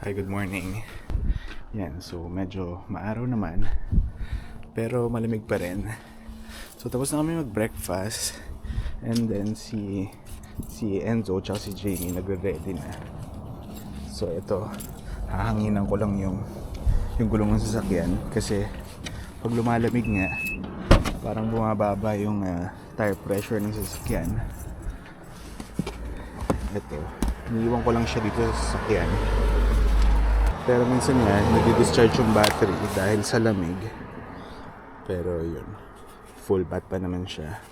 Hi, good morning. Yan, so medyo maaraw naman. Pero malamig pa rin. So tapos na kami mag-breakfast. And then si Enzo at si Jamie nagre-ready na. So ito, hahanginan ko lang yung gulong ng sasakyan. Kasi pag lumalamig nga, parang bumababa yung tire pressure ng sasakyan. Ito, iniiwan ko lang siya dito sa sasakyan. Pero minsan nga, nadi-discharge yung battery dahil sa lamig. Pero yun, full bat pa naman siya.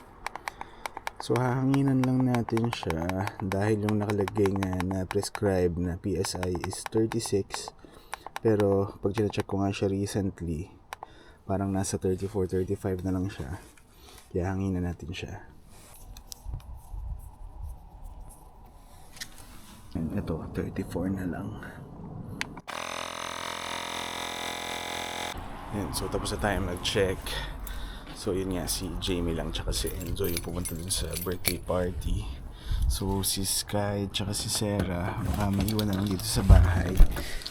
So hahanginan lang natin siya dahil yung nakalagay nga na prescribed na PSI is 36. Pero pag check ko nga siya recently, parang nasa 34-35 na lang siya. Kaya hanginan natin siya. And ito, 34 na lang. Yan, so tapos na tayo mag-check. So yun nga, si Jamie lang tsaka si Enzo yung pumunta dun sa birthday party. So si Sky tsaka si Sarah maiwan na lang dito sa bahay.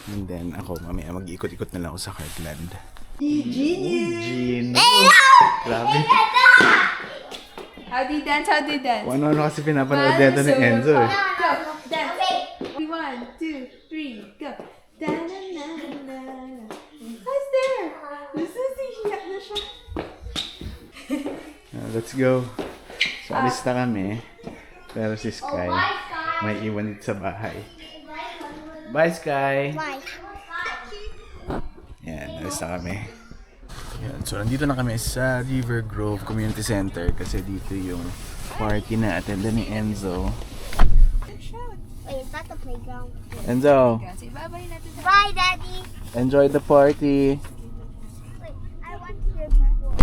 And then ako mamaya mag-ikot-ikot na lang ako sa Heartland. Genius! Grabe. How do you dance? How do you dance? Ano kasi pinapanood dito ni Enzo eh. Go, dance. 1, 2, 3, go. Da-na-na-na-na. Who's there? This is the na siya. Let's go. So alis na kami. Pero si Sky may iwan dito sa bahay. Bye, Sky! Bye. Yan, alis na kami. Yan, so nandito na kami sa River Grove Community Center kasi dito yung party na attended ni Enzo. Wait, is that the playground? Enzo, Say bye-bye natin. Bye, Daddy. enjoy the party. Wait, I want to hear before.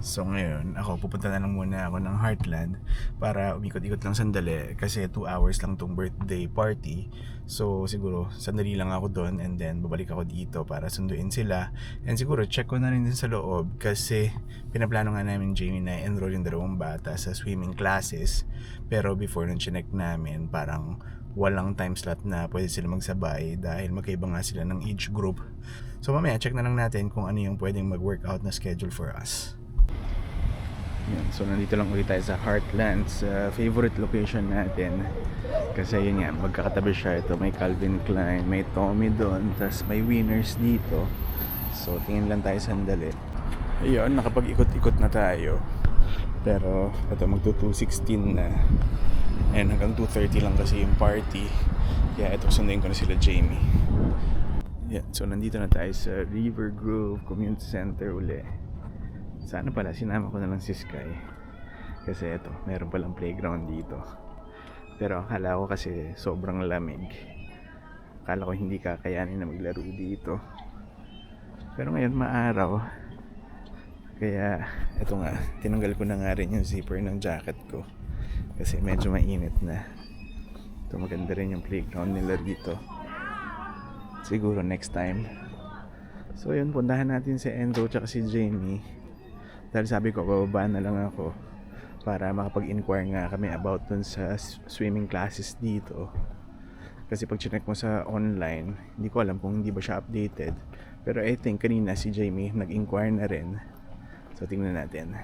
So ngayon, ako pupunta na lang muna ako ng Heartland para umikot-ikot lang sandali kasi 2 hours lang tong birthday party. So siguro sandali lang ako doon and then babalik ako dito para sunduin sila. And siguro check ko na rin din sa loob kasi pinaplano nga namin Jamie na enroll yung dalawang bata sa swimming classes. Pero before nung chinek namin, parang walang time slot na pwede sila magsabay dahil magkaiba nga sila ng age group. So mamaya check na lang natin kung ano yung pwedeng mag-workout na schedule for us. Yan, so nandito lang ulit tayo sa Heartland, sa favorite location natin. Kasi yun nga, magkakatabi siya. Ito may Calvin Klein, may Tommy doon, tapos may Winners dito. So tingin lang tayo sandali. Ayun, nakapag-ikot-ikot na tayo. Pero ito magto 2:16 na. And hanggang 2:30 lang kasi yung party. Kaya ito sunduin ko na sila Jamie. Yan, so nandito na tayo sa River Grove Community Center uli. Sana pala sinama ko na lang si Sky kasi eto, meron palang playground dito. Pero akala ko kasi sobrang lamig. Akala ko hindi kakayanin na maglaro dito. Pero ngayon maaraw. Kaya eto nga, tinanggal ko na nga rin yung zipper ng jacket ko kasi medyo mainit na. Ito maganda rin yung playground nila dito. Siguro next time. So yun, puntahan natin si Enzo at si Jamie. Dahil sabi ko, bababa na lang ako para makapag-inquire nga kami about dun sa swimming classes dito. Kasi pag chinek mo sa online, hindi ko alam kung hindi ba siya updated. Pero I think kanina si Jamie nag-inquire na rin. So tingnan natin.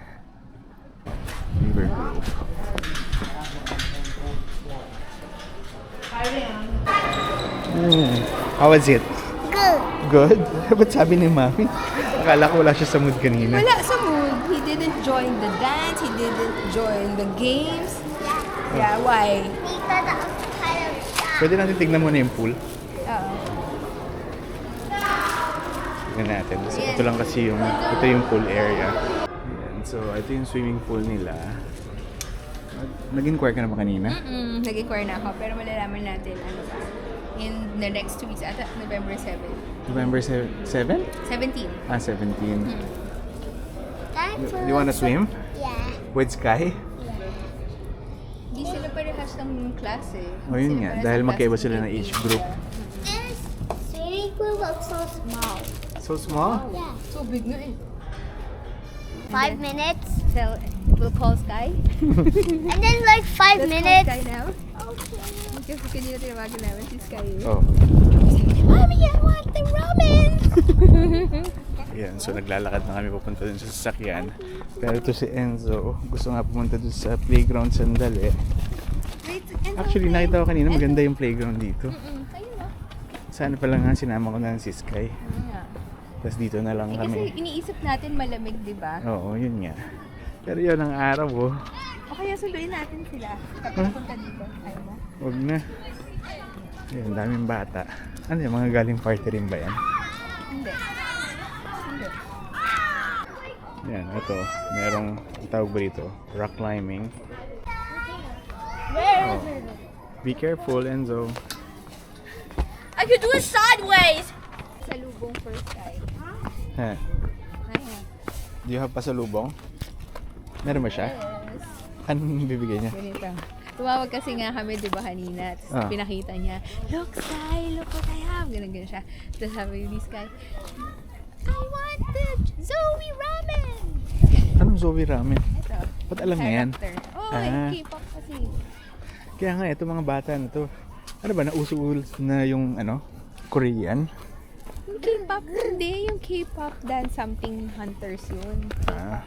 River Grove. How was it? Good. Good? Ba't sabi ni Mami? Akala ko wala siya sa mood kanina. Wala sa mood. He didn't join the dance. He didn't join the games. Yeah, why? Because I was kind of sad. Pwede natin tignan muna yung pool. Oo. Tignan natin. Kasi ito lang kasi ito yung pool area. Ayan. So, ito yung swimming pool nila. Nag-inquire ka na ba kanina? Nag-inquire na ako, pero malalaman natin ano ba. In the next 2 weeks, ata November 7. November 7? 17. 17. Thanks for Do you wanna swim? Yeah. With Sky? Hindi sila parehas ng klase. O yun nga, dahil magkaiba sila ng age group. This swimming pool looks so small. So small? Yeah. So big na eh. 5 minutes. So, we'll call Sky. And then like 5 Let's minutes. call Sky now. Oh, Kasi kanina tinawagan namin si Sky. Oh. Mommy, I want the ramen! Yan, so naglalakad na kami pupunta dun sa sasakyan. Pero ito si Enzo, gusto nga pumunta dun sa playground sandali. Actually, nakita ko kanina maganda yung playground dito. Ayun na. Sana pala nga sinama ko na si Sky. Tapos dito na lang Kasi kami. iniisip natin malamig, di ba? Oo, yun nga. Pero yun ang araw, oh. O kaya sunduin natin sila. Papunta dito. Ayaw mo? Huwag na. Ayun, daming bata. Ano yung mga galing party rin ba yan? Hindi. Hindi. Yan, ito. Merong, ang tawag ba dito? Rock climbing. Where Oh. Be careful, Enzo. I could do it sideways. Sa lubong first time. Ha? Do you have pasalubong? Meron ba siya? Yes. Anong bibigay niya? Ganito. Tumawag kasi nga kami, di ba, kanina. Tapos pinakita niya, look, Sky, look what I have. Ganun siya. Tapos sabi ni Sky, I want the Zoe ramen! Anong Zoe ramen? Ito. Ba't alam niya yan? Character. Oh, Ah. yung K-pop kasi. Kaya nga, ito mga bata na to. Ano ba, nauso na yung ano? Korean? Yung K-pop, hindi. Yung K-pop dance something hunters yun. Ah,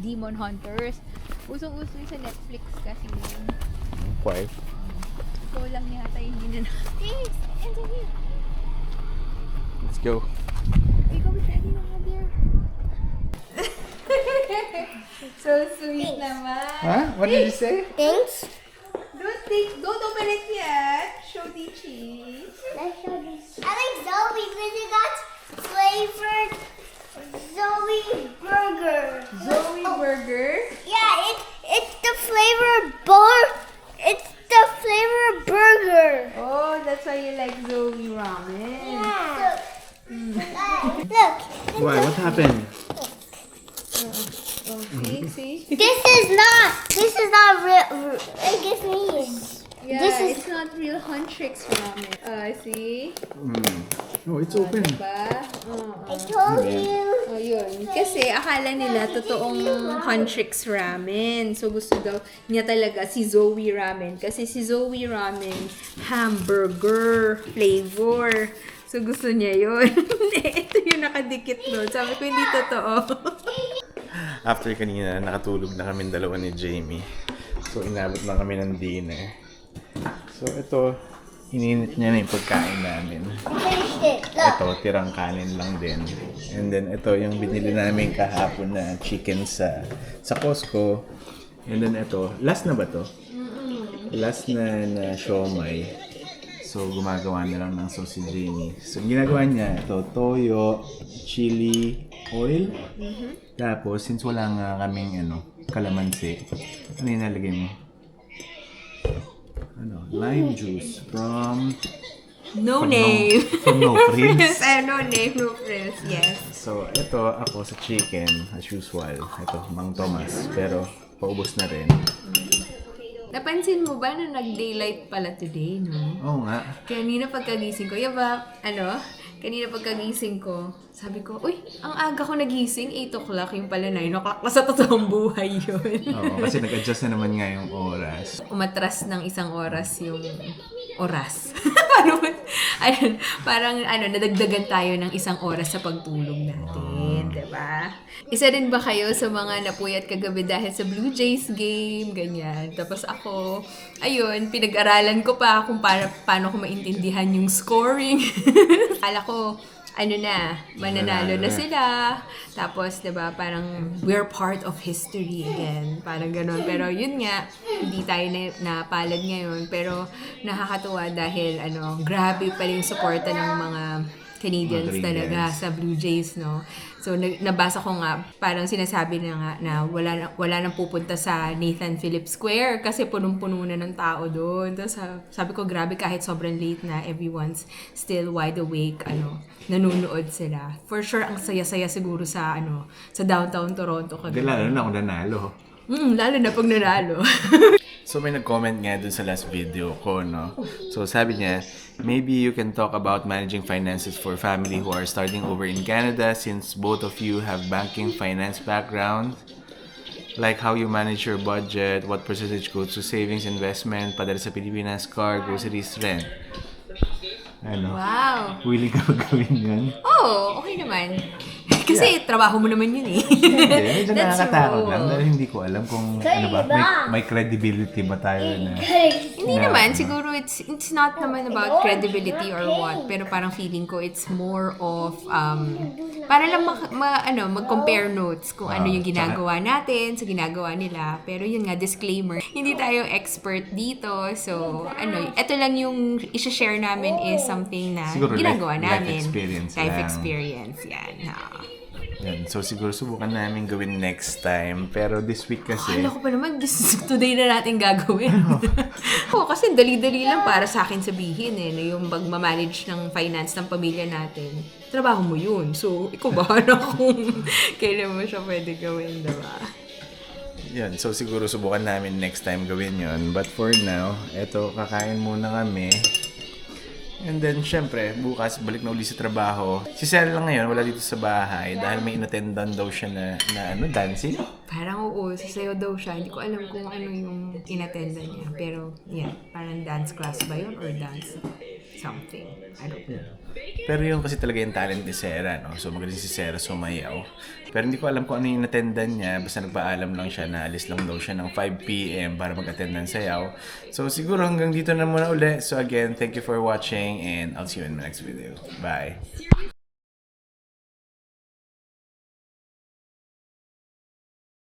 Demon Hunters. Usong-uso yun sa Netflix kasi yun. why? So lang yata yung hindi na. Hey, Enzo here. Let's go. Hey, go with Daddy na nga there. So sweet naman. Huh? What did you say? Thanks. Don't open it yet. Show the cheese. Let's show this. I like Zoe because it got flavored Zoe burger. Zoe burger. Yeah, it's the flavor It's the flavor burger. Oh, that's why you like Zoe ramen. Yeah. Look. Why? What happened? Okay, see? This is not real. Give me. Yeah, This is- it's not real Huntrix ramen. See? Oh, it's open. Diba? I told you. Oh, yun. Kasi akala nila totoong Huntrix ramen. So, gusto daw niya talaga si Zoe ramen. Kasi si Zoe ramen, hamburger flavor. So, gusto niya yun. Ito yung nakadikit doon. Sabi ko, hindi totoo. After kanina, nakatulog na kami dalawa ni Jamie. So, inabot na kami ng dinner. So, ito, ininit niya na yung pagkain namin. Finished it. Look. Ito, tirang kanin lang din. And then, ito yung binili namin kahapon na chicken sa Costco. And then, ito, last na ba to? Last na siomai. So, gumagawa na lang ng sauce si Jamie. So, ginagawa niya, ito, toyo, chili, oil. Tapos, since wala nga kaming, kalamansi, ano yung nalagay mo? Lime juice from... No name. From No Frills. No name, no frills. Yes. So, ito ako sa chicken, as usual. Ito, Mang Tomas. Pero, paubos na rin. Napansin mo ba na nag-daylight pala today, no? Oo nga. Kanina pagkagising ko, kanina pagkagising ko, sabi ko, uy, ang aga ko nagising, 8 o'clock, yung pala 9 o'clock na sa totoong buhay yun. Oo, kasi nag-adjust na naman nga yung oras. Umatras ng isang oras yung oras. Ayun, parang nadagdagan tayo ng isang oras sa pagtulog natin, diba? Isa din ba kayo sa mga napuyat kagabi dahil sa Blue Jays game, ganyan. Tapos ako, ayun, pinag-aralan ko pa kung paano ko maintindihan yung scoring. Akala ko, mananalo na sila. Tapos, diba, parang we're part of history again. Parang gano'n. Pero yun nga, hindi tayo napalad ngayon. Pero nakakatuwa dahil, grabe pa yung suporta ng mga Canadians Madrid, talaga yes. sa Blue Jays, no? So, nabasa ko nga, parang sinasabi na nga na wala nang pupunta sa Nathan Phillips Square kasi punong-puno na ng tao doon. Tapos sabi ko, grabe, kahit sobrang late na, everyone's still wide awake, nanunood sila. For sure, ang saya-saya siguro sa downtown Toronto kagabi. Lalo na kung nanalo. Lalo na pag nanalo. So may nag-comment nga dun sa last video ko, no? So sabi niya, maybe you can talk about managing finances for family who are starting over in Canada since both of you have banking finance background. like how you manage your budget, what percentage goes to savings, investment, padala sa Pilipinas, car, groceries, rent. Ano? Wow. Willing ka gawin yun? Oh, okay naman. Kasi trabaho mo naman yun eh. Hindi, medyo That's nakakatakot true. lang dahil hindi ko alam kung ano ba, may credibility ba tayo na Hindi naman, siguro it's not naman about credibility or what, pero parang feeling ko it's more of para lang mag-compare notes kung ano yung ginagawa natin sa ginagawa nila. Pero yun nga, disclaimer, hindi tayo expert dito. So, ito lang yung i-share namin is something na Siguro ginagawa life namin. experience Life lang. experience, yan. yan. So siguro subukan namin gawin next time. Pero this week kasi, Akala ko pa naman, today na natin gagawin. Oo, kasi dali-dali lang para sa akin sabihin na yung pag-manage ng finance ng pamilya natin. Trabaho mo yun. So, ikaw bahala kung kailan mo siya pwede gawin, diba? yan. So siguro subukan namin next time gawin yon. But for now, eto, kakain muna kami. And then, syempre, bukas, balik na uli sa trabaho. Si Sarah lang ngayon, wala dito sa bahay dahil may inattendan daw siya na dancing. Parang oo, sasayaw daw siya. Hindi ko alam kung ano yung inattenda niya. Pero, yeah, parang dance class ba yun? Or dance something. I don't know. Pero yun kasi talaga yung talent ni Sarah, no? So, magaling si Sarah sumayaw. Pero hindi ko alam kung ano yung attendan niya. Basta nagpaalam lang siya na alis lang daw siya ng 5 p.m. para mag-attend ng sayaw. So, siguro hanggang dito na muna uli. So, again, thank you for watching and I'll see you in the next video. Bye!